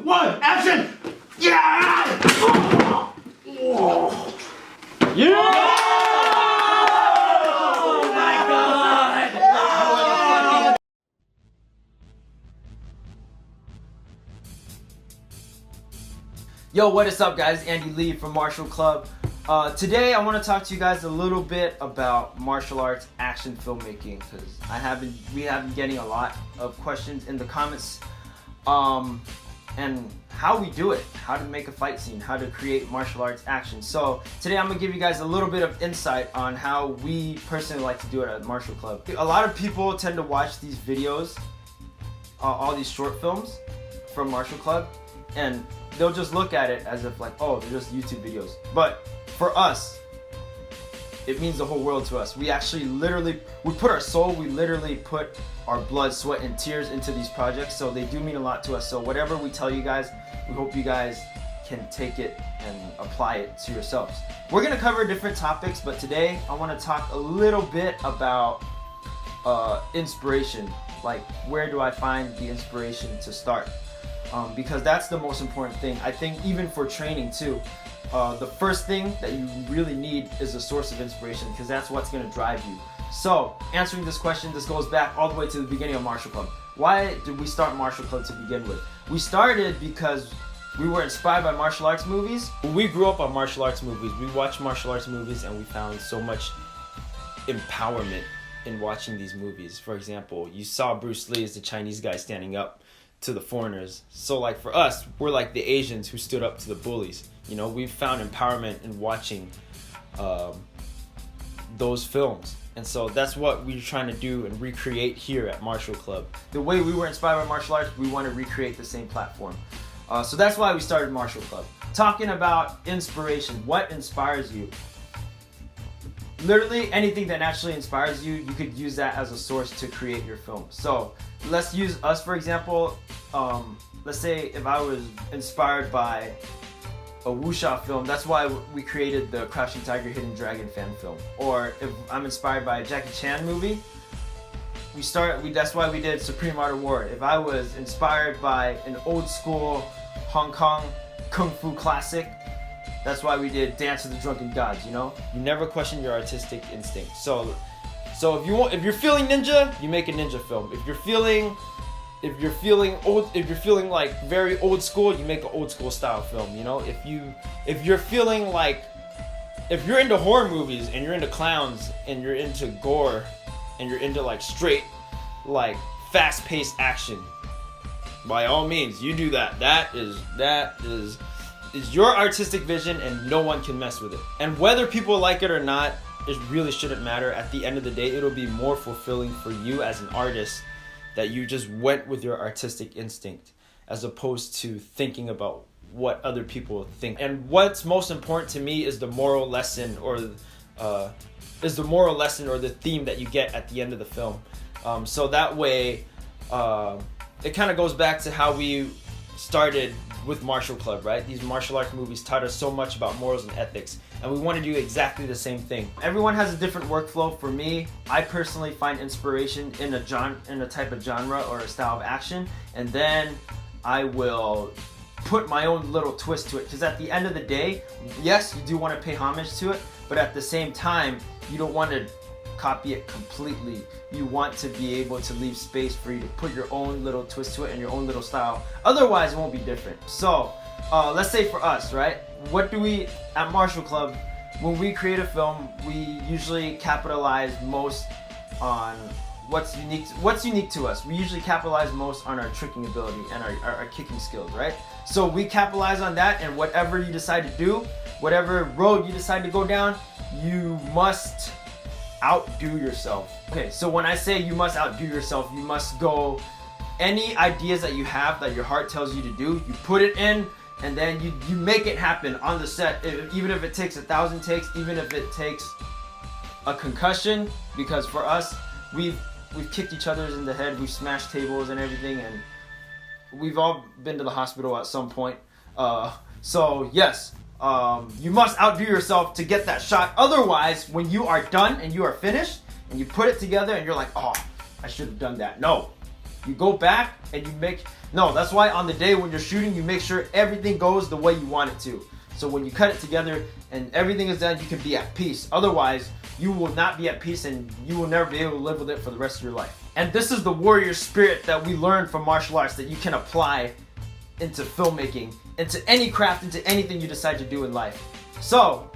1, action! Yeah! Oh. Yeah! Oh my God! Yo, what is up, guys? Andy Lee from Martial Club. Today I want to talk to you guys a little bit about martial arts action filmmaking, because we have been getting a lot of questions in the comments, and how we do it, how to make a fight scene, how to create martial arts action. So today I'm gonna give you guys a little bit of insight on how we personally like to do it at Martial Club. A lot of people tend to watch these videos, all these short films from Martial Club, and they'll just look at it as if like, oh, they're just YouTube videos. But for us, it means the whole world to us. We actually we put our soul, we literally put our blood, sweat, and tears into these projects, so they do mean a lot to us. So whatever we tell you guys, we hope you guys can take it and apply it to yourselves. We're gonna cover different topics, but today I wanna talk a little bit about inspiration. Like, where do I find the inspiration to start? Because that's the most important thing. I think even for training too, the first thing that you really need is a source of inspiration, because that's what's going to drive you. So, answering this question, this goes back all the way to the beginning of Martial Club. Why did we start Martial Club to begin with? We started because we were inspired by martial arts movies. We grew up on martial arts movies. We watched martial arts movies and we found so much empowerment in watching these movies. For example, you saw Bruce Lee as the Chinese guy standing up to the foreigners. So like for us, we're like the Asians who stood up to the bullies. You know, we've found empowerment in watching those films. And so that's what we're trying to do and recreate here at Martial Club. The way we were inspired by martial arts, we want to recreate the same platform. So that's why we started Martial Club. Talking about inspiration, what inspires you? Literally anything that naturally inspires you, you could use that as a source to create your film. So let's use us for example. Let's say if I was inspired by a wuxia film, that's why we created the Crouching Tiger, Hidden Dragon fan film. Or if I'm inspired by a Jackie Chan movie, that's why we did Supreme Art of War. If I was inspired by an old school Hong Kong Kung Fu classic, that's why we did Dance of the Drunken Gods, you know? You never question your artistic instinct. So if you're feeling ninja, you make a ninja film. If you're feeling like very old school, you make an old school style film, you know? If you're feeling like, if you're into horror movies and you're into clowns and you're into gore and you're into like straight, like fast-paced action, by all means, you do that. That is your artistic vision, and no one can mess with it. And whether people like it or not, it really shouldn't matter. At the end of the day, it'll be more fulfilling for you as an artist that you just went with your artistic instinct, as opposed to thinking about what other people think. And what's most important to me is the moral lesson, or the theme that you get at the end of the film. So that way, it kind of goes back to how we started with Martial Club, right? These martial arts movies taught us so much about morals and ethics, and we want to do exactly the same thing. Everyone has a different workflow. For me, I personally find inspiration in a type of genre or a style of action, and then I will put my own little twist to it, because at the end of the day, yes, you do want to pay homage to it, but at the same time, you don't want to copy it completely. You want to be able to leave space for you to put your own little twist to it and your own little style. Otherwise, it won't be different. So, let's say for us, right? What do we, at Martial Club, when we create a film, we usually capitalize most on what's unique to us. We usually capitalize most on our tricking ability and our kicking skills, right? So we capitalize on that, and whatever you decide to do, whatever road you decide to go down, you must outdo yourself. Okay, so when I say you must outdo yourself, you must go, any ideas that you have that your heart tells you to do, you put it in, and then you make it happen on the set, even if it takes 1,000 takes, even if it takes a concussion. Because for us, we've kicked each other in the head, we've smashed tables and everything, and we've all been to the hospital at some point. So yes, you must outdo yourself to get that shot. Otherwise, when you are done and you are finished and you put it together and you're like, oh, I should have done that. No, You go back and that's why on the day when you're shooting, you make sure everything goes the way you want it to. So when you cut it together and everything is done, you can be at peace. Otherwise, you will not be at peace and you will never be able to live with it for the rest of your life. And this is the warrior spirit that we learn from martial arts that you can apply into filmmaking, into any craft, into anything you decide to do in life. So,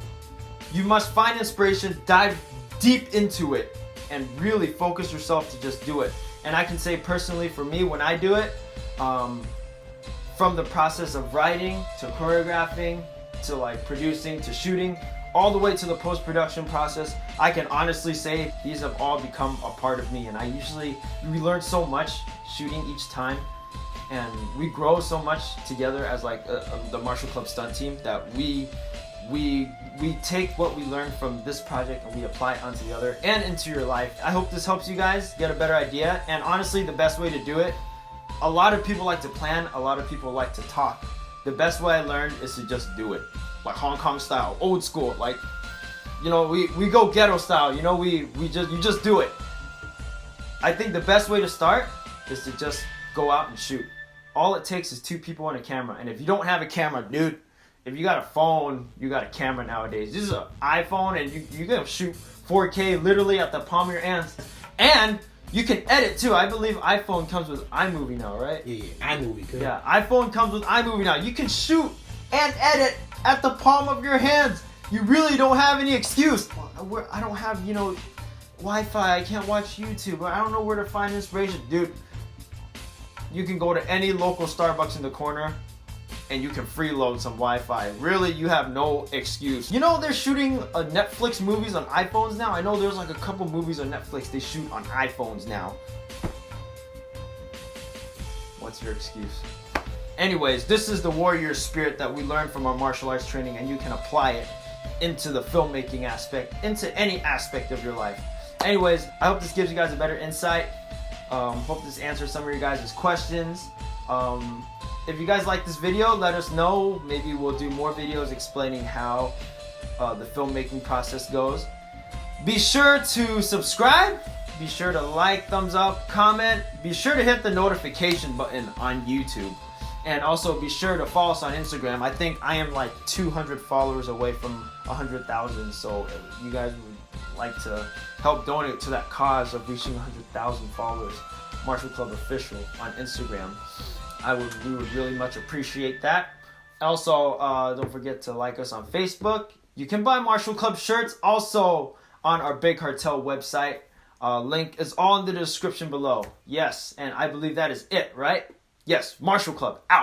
you must find inspiration, dive deep into it, and really focus yourself to just do it. And I can say personally for me, when I do it, from the process of writing to choreographing to like producing to shooting, all the way to the post-production process, I can honestly say these have all become a part of me. And we learn so much shooting each time, and we grow so much together as like the Martial Club stunt team that we take what we learn from this project and we apply it onto the other and into your life. I hope this helps you guys get a better idea. And honestly, the best way to do it, a lot of people like to plan, a lot of people like to talk. The best way I learned is to just do it. Like Hong Kong style, old school, like, you know, we go ghetto style, you know, you just do it. I think the best way to start is to just go out and shoot. All it takes is 2 people and a camera. And if you don't have a camera, dude, if you got a phone, you got a camera nowadays. This is an iPhone and you can shoot 4K literally at the palm of your hands. And you can edit too. I believe iPhone comes with iMovie now, right? Yeah, iMovie. Good. Yeah, iPhone comes with iMovie now. You can shoot and edit at the palm of your hands. You really don't have any excuse. I don't have, Wi-Fi. I can't watch YouTube. I don't know where to find inspiration. Dude, you can go to any local Starbucks in the corner and you can freeload some Wi-Fi. Really, you have no excuse. You know they're shooting Netflix movies on iPhones now? I know there's like a couple movies on Netflix they shoot on iPhones now. What's your excuse? Anyways, this is the warrior spirit that we learned from our martial arts training, and you can apply it into the filmmaking aspect, into any aspect of your life. Anyways, I hope this gives you guys a better insight. Hope this answers some of your guys' questions. If you guys like this video, let us know. Maybe we'll do more videos explaining how the filmmaking process goes. Be sure to subscribe. Be sure to like, thumbs up, comment. Be sure to hit the notification button on YouTube. And also be sure to follow us on Instagram. I think I am like 200 followers away from 100,000. So if you guys would like to help donate to that cause of reaching 100,000 followers, Martial Club Official on Instagram, we would really much appreciate that. Also, don't forget to like us on Facebook. You can buy Martial Club shirts also on our Big Cartel website. Link is all in the description below. Yes, and I believe that is it, right? Yes, Martial Club, out.